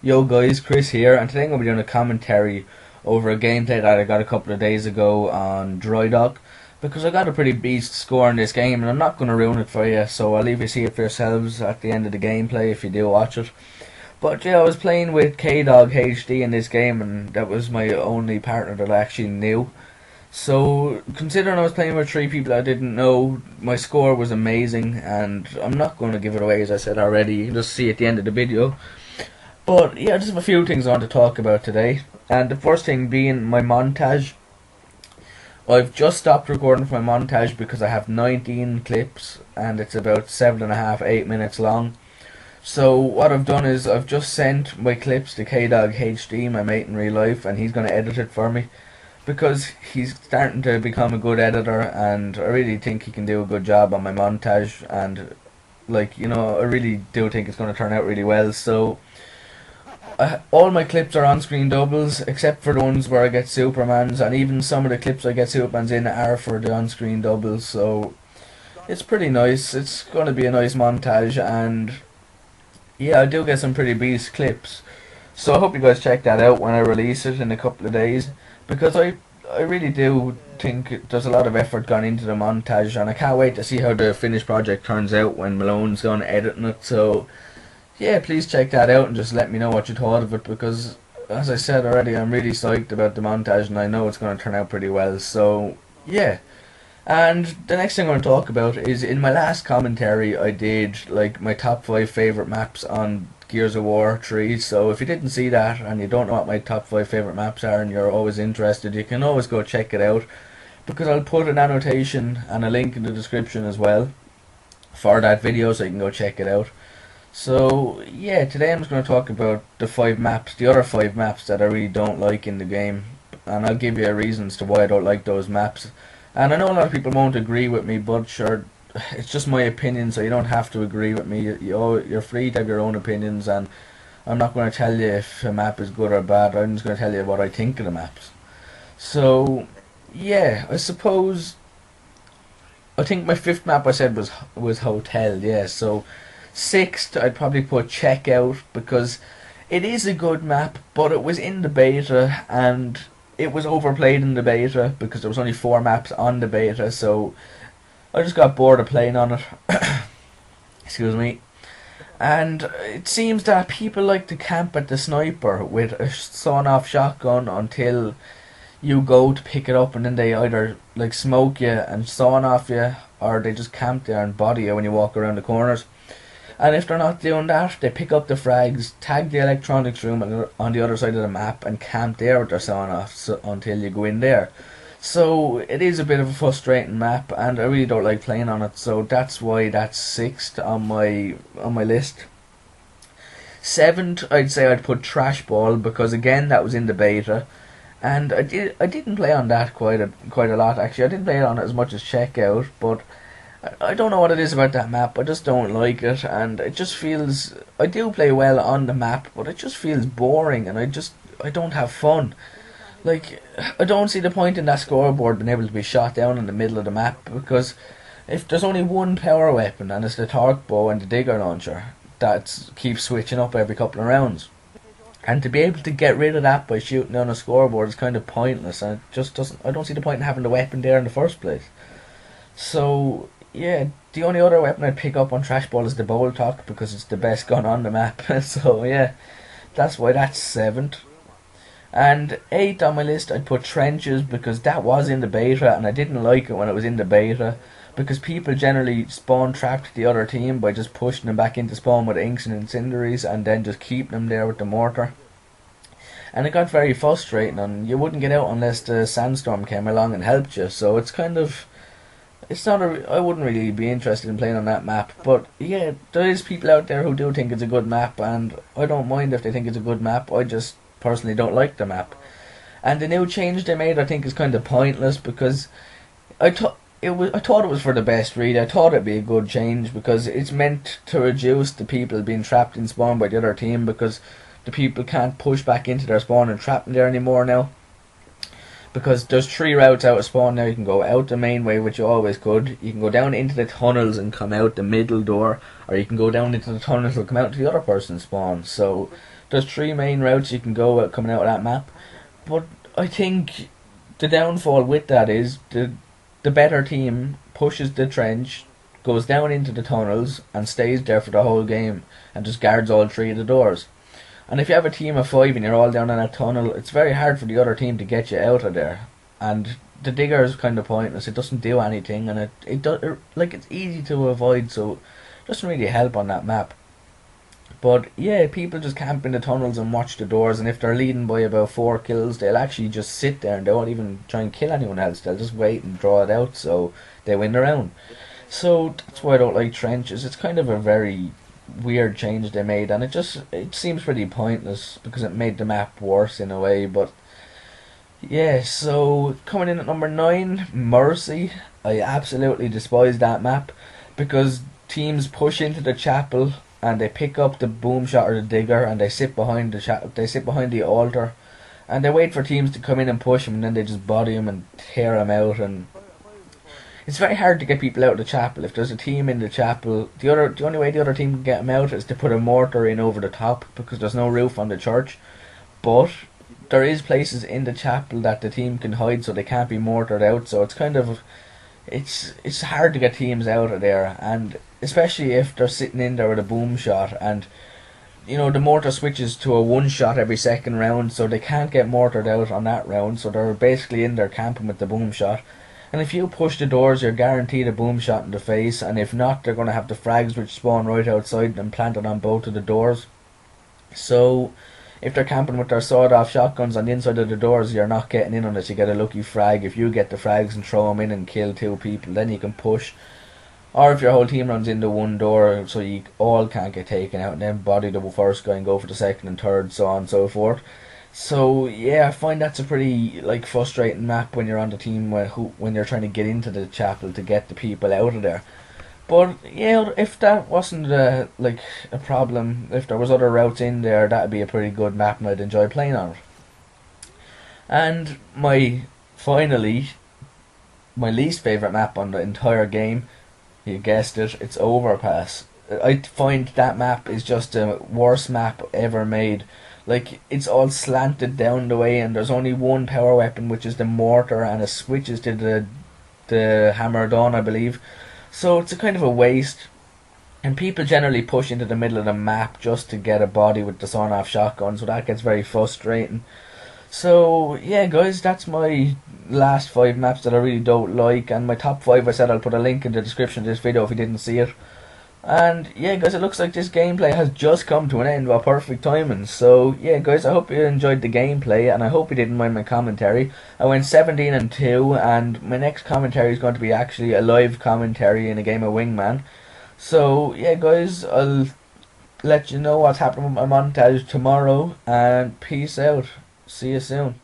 Yo guys, Chris here, and today I'm going to be doing a commentary over a gameplay that I got a couple of days ago on drydock, because I got a pretty beast score in this game and I'm not going to ruin it for you, so I'll leave you see it for yourselves at the end of the gameplay if you do watch it. But yeah, I was playing with Gow3 in this game, and that was my only partner that I actually knew. So, considering I was playing with three people I didn't know, my score was amazing, and I'm not going to give it away as I said already. You can just see at the end of the video. But yeah, just have a few things I want to talk about today. And the first thing being my montage. I've just stopped recording for my montage because I have 19 clips and it's about 7.5, 8 minutes long. So what I've done is I've just sent my clips to Gow3, my mate in real life, and he's going to edit it for me. Because he's starting to become a good editor, and I really think he can do a good job on my montage, and like, you know, I really do think it's going to turn out really well. So all my clips are on-screen doubles, except for the ones where I get Supermans, and even some of the clips I get Supermans in are for the on-screen doubles, so it's pretty nice. It's going to be a nice montage, and yeah, I do get some pretty beast clips. So I hope you guys check that out when I release it in a couple of days, because I really do think there's a lot of effort gone into the montage, and I can't wait to see how the finished project turns out when Malone's done editing it. So yeah, please check that out and just let me know what you thought of it, because as I said already, I'm really psyched about the montage and I know it's going to turn out pretty well. So yeah, and the next thing I want to talk about is, in my last commentary I did like my top 5 favourite maps on Gears of War 3, so if you didn't see that and you don't know what my top 5 favourite maps are and you're always interested, you can always go check it out, because I'll put an annotation and a link in the description as well for that video, so you can go check it out. So yeah, today I'm just going to talk about the other 5 maps that I really don't like in the game, and I'll give you reasons to why I don't like those maps. And I know a lot of people won't agree with me, but sure, it's just my opinion, so you don't have to agree with me. You're free to have your own opinions, and I'm not going to tell you if a map is good or bad. I'm just going to tell you what I think of the maps. So yeah, I think my 5th map I said was Hotel. Yeah, so 6th I'd probably put Checkout, because it is a good map, but it was in the beta and it was overplayed in the beta because there was only 4 maps on the beta, so I just got bored of playing on it. Excuse me. And it seems that people like to camp at the sniper with a sawn-off shotgun until you go to pick it up, and then they either like smoke you and sawn off you, or they just camp there and body you when you walk around the corners. And if they're not doing that, they pick up the frags, tag the electronics room on the other side of the map, and camp there with their sawn-off until you go in there. So it is a bit of a frustrating map, and I really don't like playing on it. So that's why that's 6th on my list. 7th, I'd say I'd put Trash Ball, because again that was in the beta, and I didn't play on that quite a lot actually. I didn't play on it as much as Checkout, but I don't know what it is about that map. I just don't like it, and it just feels, I do play well on the map, but it just feels boring, and I don't have fun. Like, I don't see the point in that scoreboard being able to be shot down in the middle of the map, because if there's only one power weapon, and it's the torque bow and the digger launcher, that keeps switching up every couple of rounds. And to be able to get rid of that by shooting down a scoreboard is kind of pointless, and it just doesn't, I don't see the point in having the weapon there in the first place. So yeah, the only other weapon I'd pick up on Trash Ball is the Bowl Talk, because it's the best gun on the map. So yeah, that's why that's 7th. And 8th on my list I'd put Trenches, because that was in the beta and I didn't like it when it was in the beta, because people generally spawn trapped the other team by just pushing them back into spawn with inks and incendiaries and then just keep them there with the mortar. And it got very frustrating, and you wouldn't get out unless the sandstorm came along and helped you. So it's kind of, I wouldn't really be interested in playing on that map. But yeah, there is people out there who do think it's a good map, and I don't mind if they think it's a good map. I just personally don't like the map. And the new change they made I think is kind of pointless, because I thought it was for the best, really. I thought it'd be a good change, because it's meant to reduce the people being trapped in spawn by the other team, because the people can't push back into their spawn and trap them there anymore now, because there's three routes out of spawn now. You can go out the main way, which you always could. You can go down into the tunnels and come out the middle door, or you can go down into the tunnels and come out to the other person's spawn. So there's three main routes you can go coming out of that map. But I think the downfall with that is the better team pushes the trench, goes down into the tunnels, and stays there for the whole game, and just guards all three of the doors. And if you have a team of five and you're all down in that tunnel, it's very hard for the other team to get you out of there. And the digger is kind of pointless. It doesn't do anything, and it's easy to avoid, so it doesn't really help on that map. But yeah, people just camp in the tunnels and watch the doors, and if they're leading by about 4 kills, they'll actually just sit there and they won't even try and kill anyone else. They'll just wait and draw it out so they win the round. So that's why I don't like trenches. It's kind of a very weird change they made, and it seems pretty pointless because it made the map worse in a way. But yeah, so coming in at number 9, Mercy. I absolutely despise that map because teams push into the chapel and they pick up the boom shot or the digger and they sit behind the altar, and they wait for teams to come in and push them, and then they just body them and tear them out. And it's very hard to get people out of the chapel. If there's a team in the chapel, the only way the other team can get them out is to put a mortar in over the top, because there's no roof on the church. But there is places in the chapel that the team can hide, so they can't be mortared out. So it's kind of it's hard to get teams out of there, and especially if they're sitting in there with a boom shot, and the mortar switches to a one shot every second round, so they can't get mortared out on that round. So they're basically in there camping with the boom shot. And if you push the doors, you're guaranteed a boom shot in the face, and if not, they're going to have the frags which spawn right outside and planted on both of the doors. So if they're camping with their sawed-off shotguns on the inside of the doors, you're not getting in unless you get a lucky frag. If you get the frags and throw them in and kill 2 people, then you can push. Or if your whole team runs into one door, so you all can't get taken out, and then body the first guy and go for the second and third, so on and so forth. So yeah, I find that's a pretty frustrating map when you're on the team when you're trying to get into the chapel to get the people out of there. But yeah, if that wasn't a problem, if there was other routes in there, that'd be a pretty good map, and I'd enjoy playing on it. And finally, my least favourite map on the entire game, you guessed it, it's Overpass. I find that map is just the worst map ever made. It's all slanted down the way, and there's only one power weapon, which is the mortar, and it switches to the hammer dawn, I believe. So it's a kind of a waste, and people generally push into the middle of the map just to get a body with the sawn-off shotgun, so that gets very frustrating. So yeah, guys, that's my last 5 maps that I really don't like, and my top 5, I said I'll put a link in the description of this video if you didn't see it. And yeah, guys, it looks like this gameplay has just come to an end with perfect timing. So yeah, guys, I hope you enjoyed the gameplay, and I hope you didn't mind my commentary. I went 17-2, and my next commentary is going to be actually a live commentary in a game of Wingman. So yeah, guys, I'll let you know what's happening with my montage tomorrow, and peace out. See you soon.